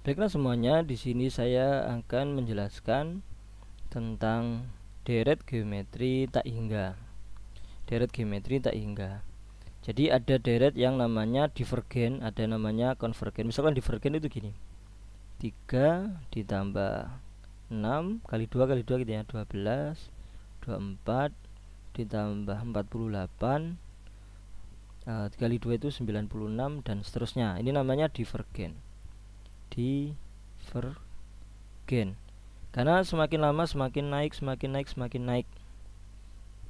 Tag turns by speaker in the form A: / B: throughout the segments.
A: Baiklah semuanya, di sini saya akan menjelaskan tentang deret geometri tak hingga. Deret geometri tak hingga. Jadi ada deret yang namanya divergen, ada namanya konvergen. Misalkan divergen itu gini. 3 ditambah 6 kali 2 kali 2 gitu ya, 12, 24 ditambah 48 kali 2 itu 96 dan seterusnya. Ini namanya divergen. Divergen. Karena semakin lama semakin naik, semakin naik, semakin naik.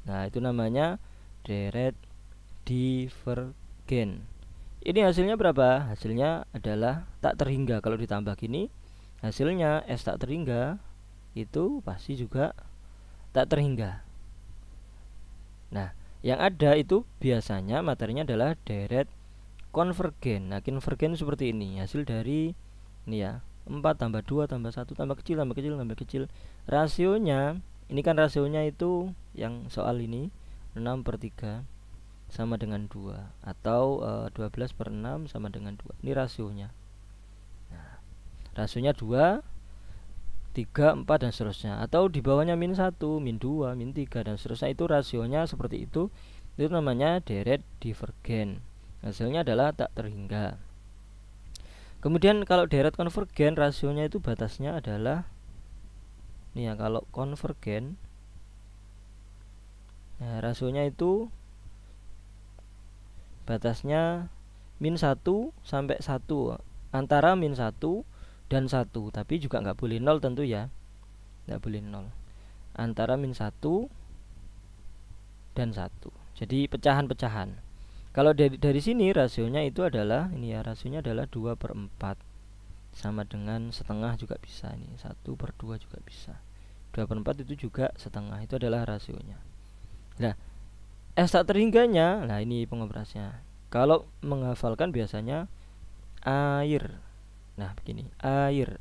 A: Nah, itu namanya deret divergen. Ini hasilnya berapa? Hasilnya adalah tak terhingga. Kalau ditambah gini, hasilnya S tak terhingga itu pasti juga tak terhingga. Nah, yang ada itu biasanya materinya adalah deret konvergen. Nah, konvergen seperti ini. Hasil dari ini ya, 4 tambah 2 tambah 1 tambah kecil tambah kecil tambah kecil. Rasionya, ini kan rasionya itu yang soal ini 6/3 sama dengan 2, atau 12/6 sama dengan 2. Ini rasionya. Nah, rasionya 2, 3, 4 dan seterusnya. Atau di bawahnya -1, -2, -3 dan seterusnya. Itu rasionya seperti itu. Itu namanya deret divergen. Hasilnya adalah tak terhingga. Kemudian kalau deret konvergen, rasionya itu batasnya adalah ini ya, kalau konvergen, nah, rasionya itu batasnya -1 sampai 1, antara -1 dan 1, tapi juga nggak boleh 0 tentu ya, nggak boleh 0, antara -1 dan 1. Jadi pecahan-pecahan. Kalau dari sini rasionya itu adalah ini ya, rasionya adalah 2/4 sama dengan setengah juga bisa, ini 1/2 juga bisa, 2/4 itu juga setengah, itu adalah rasionya. Nah, S tak terhingganya, nah ini pengoperasinya. Kalau menghafalkan biasanya air. Nah begini, air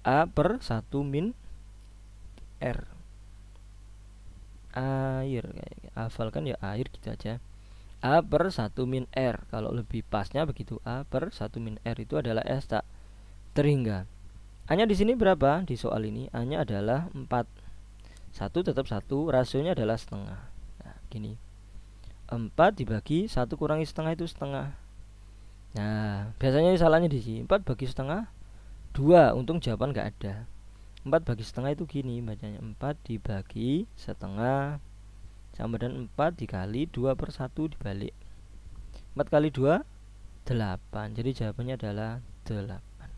A: A/1 min R. Air, hafalkan ya, air gitu aja. A/1 min R. Kalau lebih pasnya begitu, A/1 min R itu adalah S tak terhingga. A-nya di sini berapa? Di soal ini A-nya adalah 4. 1 tetap 1, rasionya adalah setengah. Nah, gini. 4 dibagi 1 kurangi setengah itu setengah. Nah, biasanya salahnya di sini. 4 bagi setengah 2, untung jawaban nggak ada. 4 bagi setengah itu gini bacanya, 4 dibagi setengah sama dengan 4 dikali 2/1 dibalik. 4 kali 2 8. Jadi jawabannya adalah 8.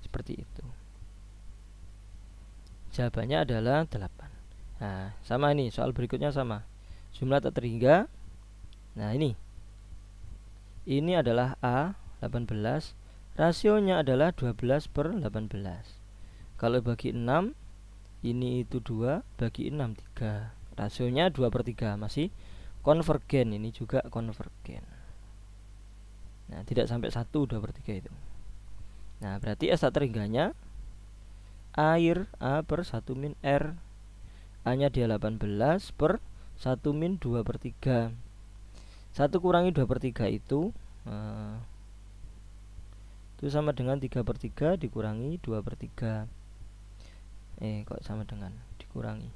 A: Seperti itu. Jawabannya adalah 8. Nah, sama ini soal berikutnya sama. Jumlah tak terhingga. Nah, ini adalah A 18. Rasionya adalah 12/18. Kalau bagi 6, ini itu 2, bagi 6 3. Rasionya 2/3, masih konvergen. Ini juga konvergen. Nah, tidak sampai 1 2/3 itu. Nah, berarti S tak terhingganya air A/1 min R. A-nya dia 18/1 min 2/3. 1 kurangi 2/3 itu sama dengan 3/3 dikurangi 2/3. Kok sama dengan dikurangi,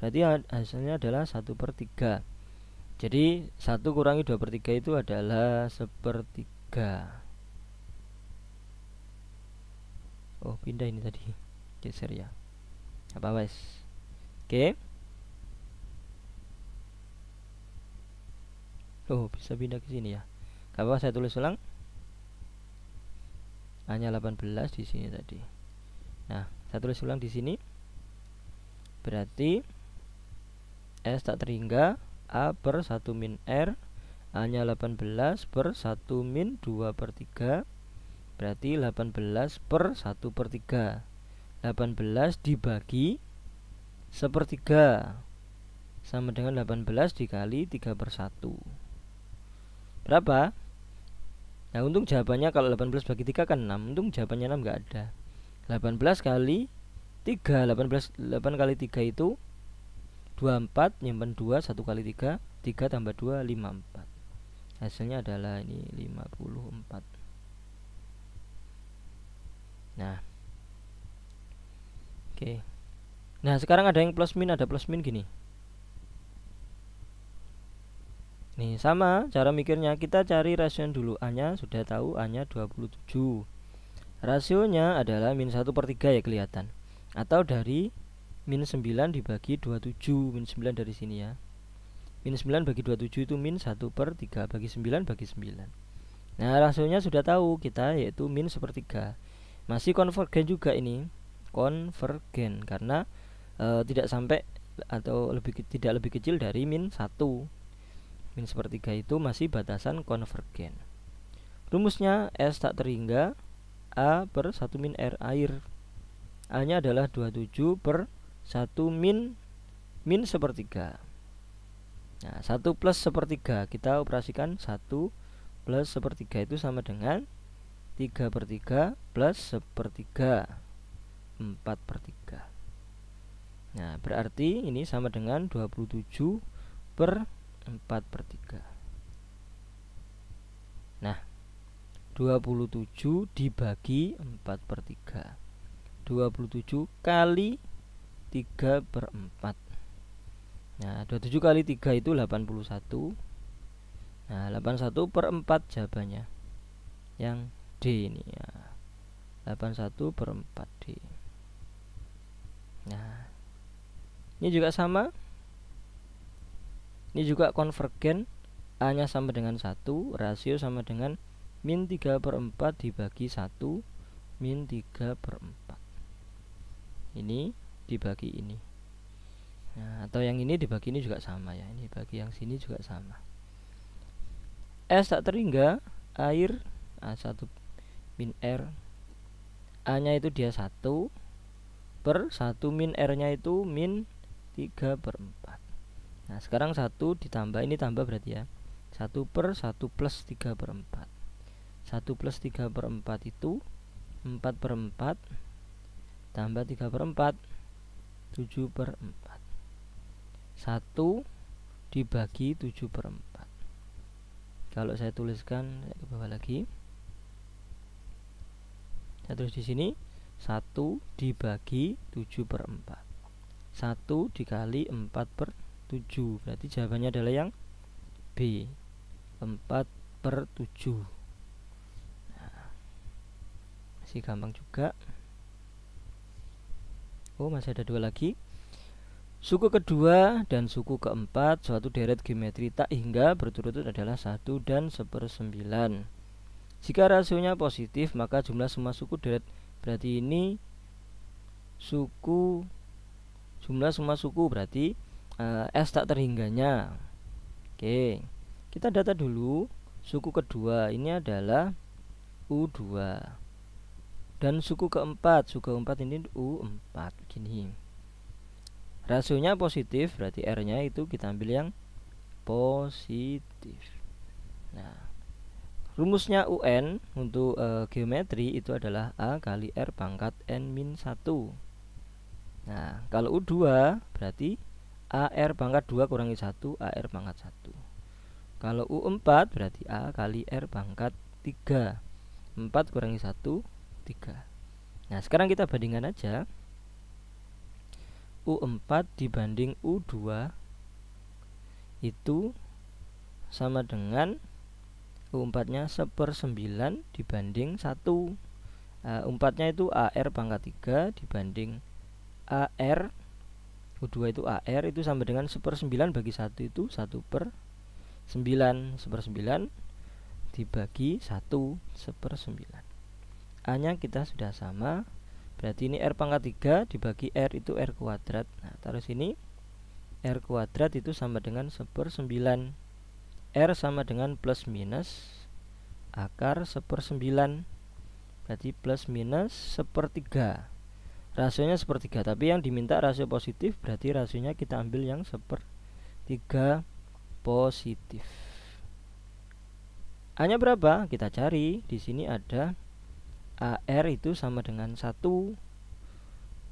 A: berarti hasilnya adalah 1/3. Jadi 1 kurangi 2/3 itu adalah 1/3. Oh, pindah ini tadi, geser ya, apa wes. Oke. Oh, bisa pindah ke sini ya. Gak apa, saya tulis ulang. A-nya 18 di sini tadi. Nah, saya tulis ulang di sini. Berarti S tak terhingga A/1 min R. A-nya 18/1 min 2/3. Berarti 18/1/3. 18 dibagi 1/3 sama dengan 18 dikali 3/1. Berapa? Nah, untung jawabannya kalau 18 bagi 3 kan 6. Untung jawabannya 6 nggak ada. 18 kali 3, 8 kali 3 itu 24, nyimpen 2, 1 kali 3, 3 tambah 2, 54. Hasilnya adalah ini 54. Nah, oke. Nah, sekarang ada yang plus min, ada plus min gini. Nih, sama cara mikirnya. Kita cari rasio dulu. A-nya sudah tahu, A-nya 27. Rasionya adalah min 1/3 ya kelihatan. Atau dari min 9 dibagi 27. Min 9 dari sini ya. Min 9 bagi 27 itu min 1/3. Bagi 9 bagi 9. Nah, rasionya sudah tahu kita, yaitu min 1/3. Masih konvergen juga ini. Konvergen karena tidak sampai atau tidak lebih kecil dari min 1. Min 1/3 itu masih batasan konvergen. Rumusnya S tak terhingga A per 1 min R air. A nya adalah 27 per 1 min 1/3. Nah, 1 plus 1/3 kita operasikan 1 plus 1/3 itu sama dengan 3/3 plus 1/3 4/3. Nah, berarti ini sama dengan 27 per 4/3. Nah, 27 dibagi 4/3. 27 kali 3/4. Nah, 27 kali 3 itu 81. Nah, 81/4 jawabannya. Yang D ini ya. 81/4 D. Nah, ini juga sama. Ini juga konvergen. A nya sama dengan 1, rasio sama dengan min 3/4 dibagi 1 min 3/4. Ini dibagi ini. Nah, atau yang ini dibagi ini juga sama ya. Ini bagi yang sini juga sama. S tak terhingga air A1 min R. A nya itu dia 1 per 1 min R nya itu min 3/4. Nah, sekarang 1 ditambah, ini tambah berarti ya 1 per 1 plus 3/4. 1 plus 3/4 itu 4/4 tambah 3/4 7/4. 1 dibagi 7/4. Kalau saya tuliskan, saya ke bawah lagi. Saya tulis di sini 1 dibagi 7/4. 1 dikali 4/7. Berarti jawabannya adalah yang B, 4/7. Nah, masih gampang juga. Oh, masih ada dua lagi. Suku kedua dan suku keempat suatu deret geometri tak hingga berturut-turut adalah 1 dan 1/9. Jika rasionya positif, maka jumlah semua suku deret, berarti ini suku, jumlah semua suku berarti S tak terhingganya. Oke, kita data dulu. Suku kedua ini adalah U2. Dan suku keempat ini U4 gini. Rasionya positif, berarti R-nya itu kita ambil yang positif. Nah, rumusnya UN untuk geometri itu adalah A kali R pangkat N-1. Nah, kalau U2 berarti AR pangkat 2 kurangi 1 AR pangkat 1. Kalau U4 berarti A kali R pangkat 3. 4 kurangi 1 3. Nah, sekarang kita bandingkan aja. U4 dibanding U2 itu sama dengan U4 nya 1/9 dibanding 1. U4 nya itu AR pangkat 3 dibanding AR. U2 itu AR itu sama dengan 1/9 bagi 1 itu 1/9. 1/9 dibagi 1 1/9. A nya kita sudah sama. Berarti ini R pangkat 3 dibagi R itu R kuadrat. Nah, taruh sini. R kuadrat itu sama dengan 1/9. R sama dengan plus minus akar 1/9. Berarti plus minus 1/3. Rasionya 1/3, tapi yang diminta rasio positif, berarti rasionya kita ambil yang 1/3 positif. A nya berapa? Kita cari. Di sini ada AR itu sama dengan 1.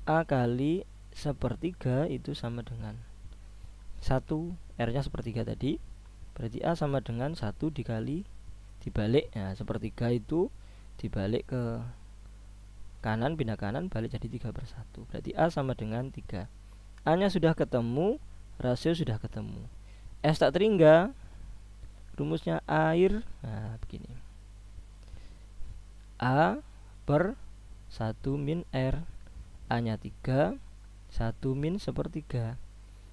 A: A kali 1/3 itu sama dengan 1. R nya 1/3 tadi. Berarti A sama dengan 1 dibalik. Nah, 1/3 itu dibalik ke kanan, pindah kanan, balik jadi 3/1. Berarti A sama dengan 3. A nya sudah ketemu, rasio sudah ketemu. S tak terhingga, rumusnya air. Nah begini, A per 1 min R. A nya 3, 1 min sepertiga.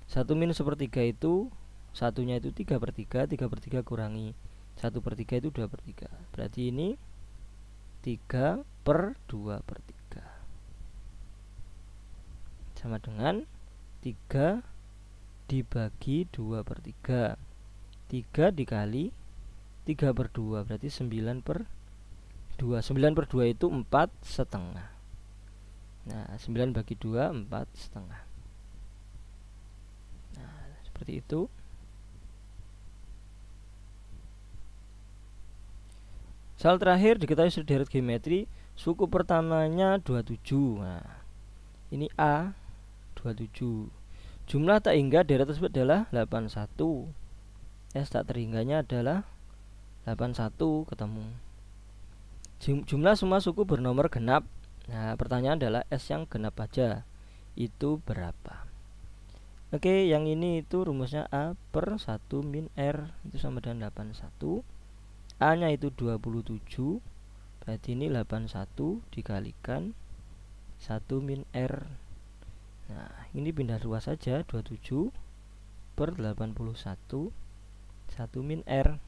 A: 1 min sepertiga itu, satunya itu 3/3, 3/3 kurangi 1/3 itu 2/3. Berarti ini 3/2/3 sama dengan 3 dibagi 2/3. 3 dikali 3/2 berarti 9/2. 9/2 itu 4,5. Nah 9 bagi 2 4,5. Nah seperti itu. Soal terakhir diketahui sederet geometri, suku pertamanya 27. Nah, ini A 27. Jumlah tak hingga deret tersebut adalah 81. S tak terhingganya adalah 81 ketemu. Jumlah semua suku bernomor genap. Nah, pertanyaan adalah S yang genap aja itu berapa? Oke, yang ini itu rumusnya A per 1 min R itu sama dengan 81. A nya itu 27, berarti ini 81 dikalikan 1 min R. Nah ini pindah luas saja, 27 per 81 1 min R.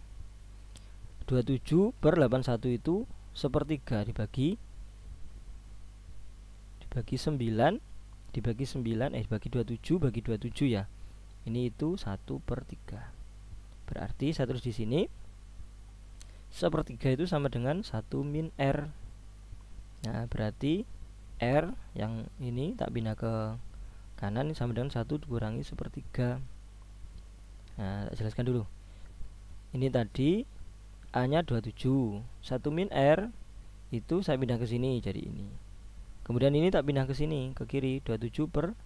A: 27 per 81 itu sepertiga dibagi 9, dibagi 27 bagi 27 ya. Ini itu 1/3. Berarti saya tulis di sini sepertiga itu sama dengan 1 min R. Nah berarti R yang ini tak pindah ke kanan sama dengan 1 dikurangi sepertiga. Nah tak jelaskan dulu. Ini tadi A nya 27, 1 min R itu saya pindah ke sini jadi ini. Kemudian ini tak pindah ke sini ke kiri, 27 per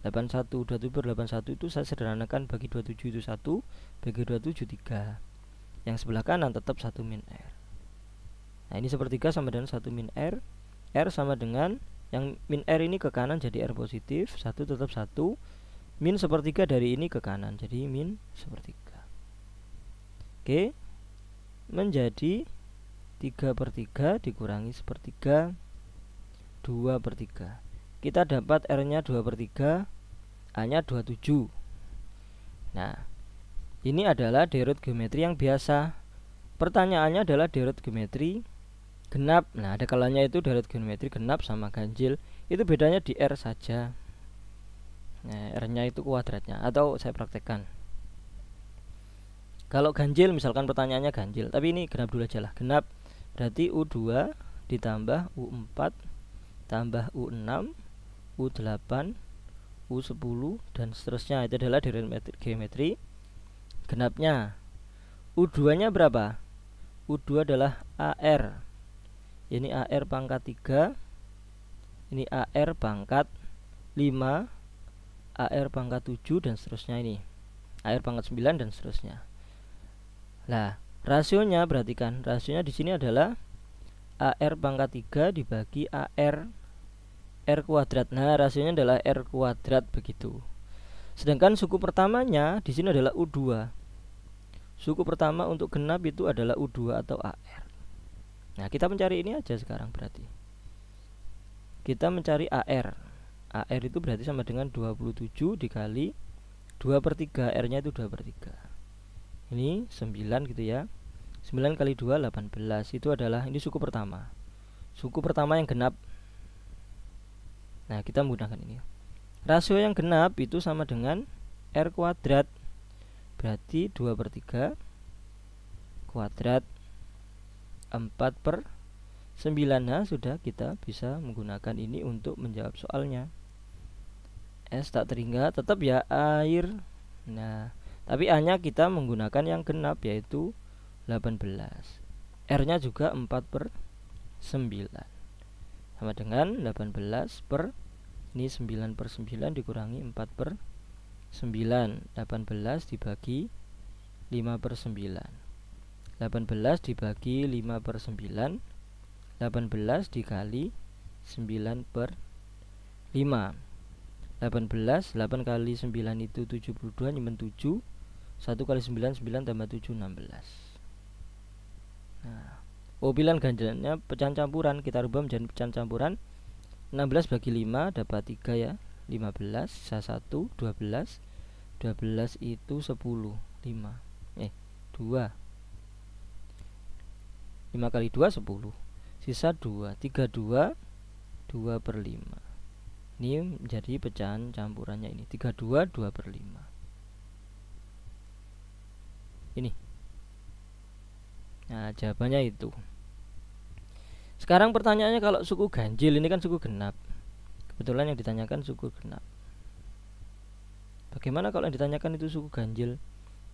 A: 81. 27 per 81 itu saya sederhanakan, bagi 27 itu 1, bagi 27 3. Yang sebelah kanan tetap 1 min R. Nah ini sepertiga sama dengan 1 min R. R sama dengan, yang min R ini ke kanan jadi R positif, 1 tetap 1. Min sepertiga dari ini ke kanan jadi min sepertiga. Oke, menjadi 3/3 dikurangi sepertiga, 2/3. Kita dapat R nya 2/3, A nya 27. Nah ini adalah deret geometri yang biasa. Pertanyaannya adalah deret geometri genap. Nah ada kalanya itu deret geometri genap sama ganjil, itu bedanya di R saja. Nah R nya itu kuadratnya. Atau saya praktekkan, kalau ganjil misalkan pertanyaannya ganjil, tapi ini genap dulu aja lah. Genap berarti U2 ditambah U4 tambah U6 U8 U10 dan seterusnya. Itu adalah deret geometri genapnya. U2 nya berapa? U2 adalah AR. Ini AR pangkat 3, ini AR pangkat 5, AR pangkat 7 dan seterusnya, ini AR pangkat 9 dan seterusnya. Nah rasionya perhatikan, rasionya di sini adalah AR pangkat 3 dibagi AR R kuadrat. Nah rasionya adalah R kuadrat begitu. Sedangkan suku pertamanya di sini adalah U2. Suku pertama untuk genap itu adalah U2 atau AR. Nah kita mencari ini aja sekarang, berarti kita mencari AR. AR itu berarti sama dengan 27 dikali 2/3. R nya itu 2/3. Ini 9 gitu ya. 9 kali 2 18. Itu adalah, ini suku pertama. Suku pertama yang genap. Nah kita menggunakan ini. Rasio yang genap itu sama dengan R kuadrat, berarti 2/3 kuadrat 4/9. Nah sudah, kita bisa menggunakan ini untuk menjawab soalnya. S tak terhingga tetap ya air. Nah tapi A nya kita menggunakan yang genap yaitu 18. R nya juga 4/9 sama dengan 18 per, ini 9/9 dikurangi 4/9. 18 dibagi 5/9. 18 dibagi 5/9. 18 dikali 9 per 5. 18, 8 kali 9 itu 72, nyimpen 7. 1 kali 9, 9 tambah 7, 16. Nah, pilihan ganjalannya pecahan campuran, kita rubah menjadi pecahan campuran. 16 bagi 5 dapat 3 ya, 15, sisa 1, 12. 12 itu 10, 2. 5 kali 2, 10. Sisa 2, 32, 2 per 5. Ini menjadi pecahan campurannya ini, 32, 2 per 5. Ini. Nah, jawabannya itu. Sekarang pertanyaannya, kalau suku ganjil, ini kan suku genap. Kebetulan yang ditanyakan suku genap. Bagaimana kalau yang ditanyakan itu suku ganjil?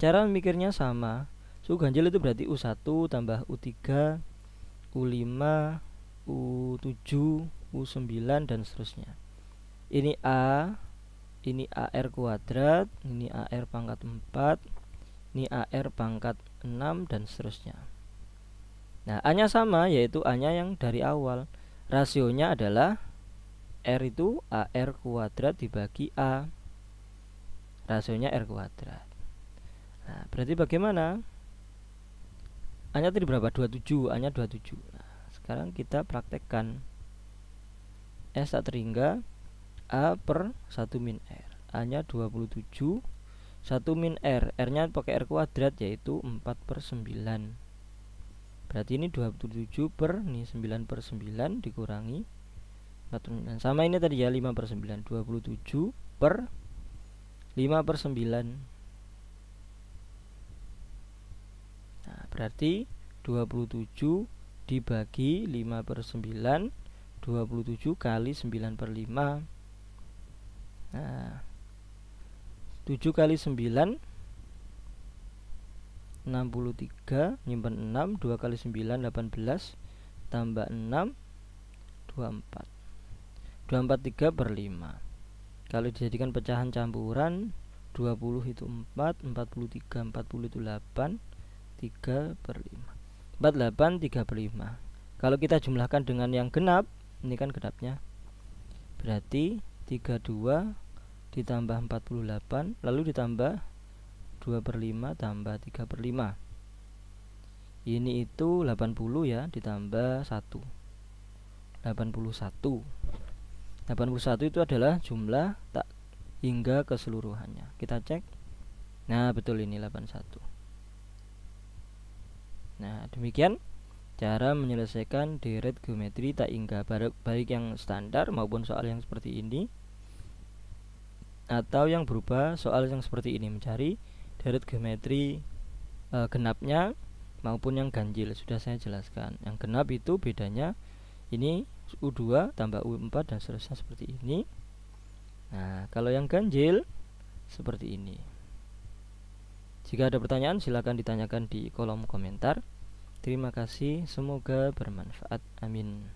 A: Cara memikirnya sama. Suku ganjil itu berarti U1 tambah U3, U5, U7, U9 dan seterusnya. Ini A, ini AR kuadrat, ini AR pangkat 4, ini AR pangkat 6 dan seterusnya. Nah, A-nya sama, yaitu A-nya yang dari awal. Rasionya adalah R itu AR kuadrat dibagi A. Rasionya R kuadrat. Nah, berarti bagaimana? A-nya tadi berapa? 27, A-nya 27. Nah, sekarang kita praktekkan. S tak terhingga A per 1 min R. A-nya 27, 1 min R. R-nya pakai R kuadrat, yaitu 4 per 9. Berarti ini 27 per 9 per 9 dikurangi 4 per 9. Sama ini tadi ya, 5 per 9. 27 per 5 per 9. Nah, berarti 27 dibagi 5 per 9, 27 kali 9 per 5. Nah, 7 kali 9 63, nyimpen 6, 2 kali 9 18, tambah 6 24. 243 per 5. Kalau dijadikan pecahan campuran, 20 itu 4, 43, 40 itu 8, 3 per 5. 48, 3 per 5. Kalau kita jumlahkan dengan yang genap, ini kan genapnya, berarti 32 ditambah 48, lalu ditambah 2 per 5 tambah 3 per 5. Ini itu 80 ya, ditambah 1, 81. 81 itu adalah jumlah tak hingga keseluruhannya. Kita cek. Nah, betul, ini 81. Nah, demikian cara menyelesaikan deret geometri tak hingga, baik yang standar maupun soal yang seperti ini, atau yang berupa soal yang seperti ini, mencari deret geometri genapnya maupun yang ganjil. Sudah saya jelaskan. Yang genap itu bedanya ini U2 tambah U4 dan seterusnya seperti ini. Nah, kalau yang ganjil seperti ini. Jika ada pertanyaan, silakan ditanyakan di kolom komentar. Terima kasih, semoga bermanfaat. Amin.